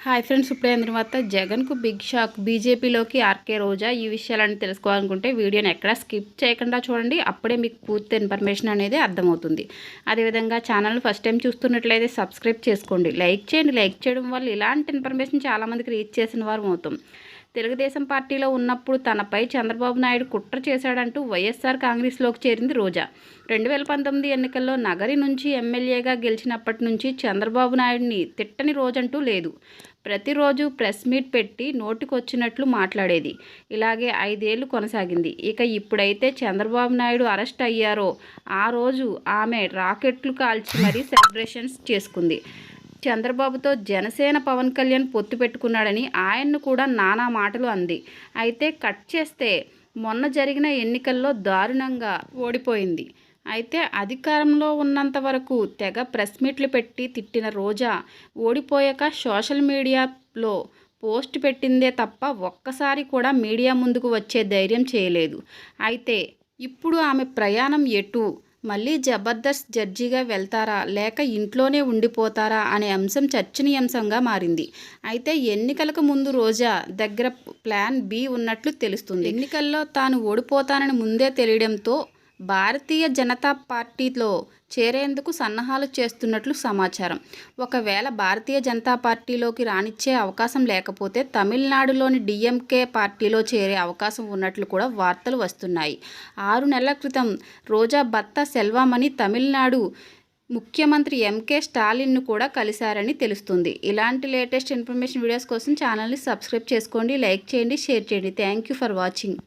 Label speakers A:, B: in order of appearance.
A: Hi friends, ఇప్పుడే అందిన వార్త జగన్కు బిగ్ షాక్. బీజేపీలోకి ఆర్కే రోజా. ఈ విషయాలన్నీ తెలుసుకోవాలనుకుంటే వీడియోని ఎక్కడా స్కిప్ చేయకుండా చూడండి. అప్పుడే మీకు పూర్తి ఇన్ఫర్మేషన్ అనేది అర్థమవుతుంది. అదేవిధంగా ఛానల్ని ఫస్ట్ టైం చూస్తున్నట్లయితే సబ్స్క్రైబ్ చేసుకోండి, లైక్ చేయండి. లైక్ చేయడం వల్ల ఇలాంటి ఇన్ఫర్మేషన్ చాలామందికి రీచ్ చేసిన వారు అవుతాం. తెలుగుదేశం పార్టీలో ఉన్నప్పుడు తనపై చంద్రబాబు నాయుడు కుట్ర చేశాడంటూ వైఎస్ఆర్ కాంగ్రెస్లోకి చేరింది రోజా. 2019 ఎన్నికల్లో నగరి నుంచి ఎమ్మెల్యేగా గెలిచినప్పటి నుంచి చంద్రబాబు నాయుడిని తిట్టని రోజంటూ లేదు. ప్రతిరోజు ప్రెస్ మీట్ పెట్టి నోటికొచ్చినట్లు మాట్లాడేది. ఇలాగే 5 ఏళ్లు కొనసాగింది. ఇక ఇప్పుడైతే చంద్రబాబు నాయుడు అరెస్ట్ అయ్యారో ఆ రోజు ఆమె రాకెట్లు కాల్చి మరీ సెలబ్రేషన్స్ చేసుకుంది. చంద్రబాబుతో జనసేన పవన్ కళ్యాణ్ పొత్తు పెట్టుకున్నాడని ఆయన్ను కూడా నానా మాటలు అంది. అయితే కట్ చేస్తే మొన్న జరిగిన ఎన్నికల్లో దారుణంగా ఓడిపోయింది. అయితే అధికారంలో ఉన్నంత వరకు తెగ ప్రెస్ మీట్లు పెట్టి తిట్టిన రోజా ఓడిపోయాక సోషల్ మీడియాలో పోస్ట్ పెట్టిందే తప్ప ఒక్కసారి కూడా మీడియా ముందుకు వచ్చే ధైర్యం చేయలేదు. అయితే ఇప్పుడు ఆమె ప్రయాణం ఎటు? మళ్ళీ జబర్దస్త్ జడ్జిగా వెళ్తారా లేక ఇంట్లోనే ఉండిపోతారా అనే అంశం చర్చనీయాంశంగా మారింది. అయితే ఎన్నికలకు ముందు రోజా దగ్గర ప్లాన్ బి ఉన్నట్లు తెలుస్తుంది. ఎన్నికల్లో తాను ఓడిపోతానని ముందే తెలియడంతో భారతీయ జనతా పార్టీలో చేరేందుకు సన్నాహాలు చేస్తున్నట్లు సమాచారం. ఒకవేళ భారతీయ జనతా పార్టీలోకి రానిచ్చే అవకాశం లేకపోతే తమిళనాడులోని డిఎంకే పార్టీలో చేరే అవకాశం ఉన్నట్లు కూడా వార్తలు వస్తున్నాయి. 6 నెలల క్రితం రోజా భర్త సెల్వమణి తమిళనాడు ముఖ్యమంత్రి ఎంకే స్టాలిన్ను కూడా కలిశారని తెలుస్తుంది. ఇలాంటి లేటెస్ట్ ఇన్ఫర్మేషన్ వీడియోస్ కోసం ఛానల్ని సబ్స్క్రైబ్ చేసుకోండి, లైక్ చేయండి, షేర్ చేయండి. Thank you for watching.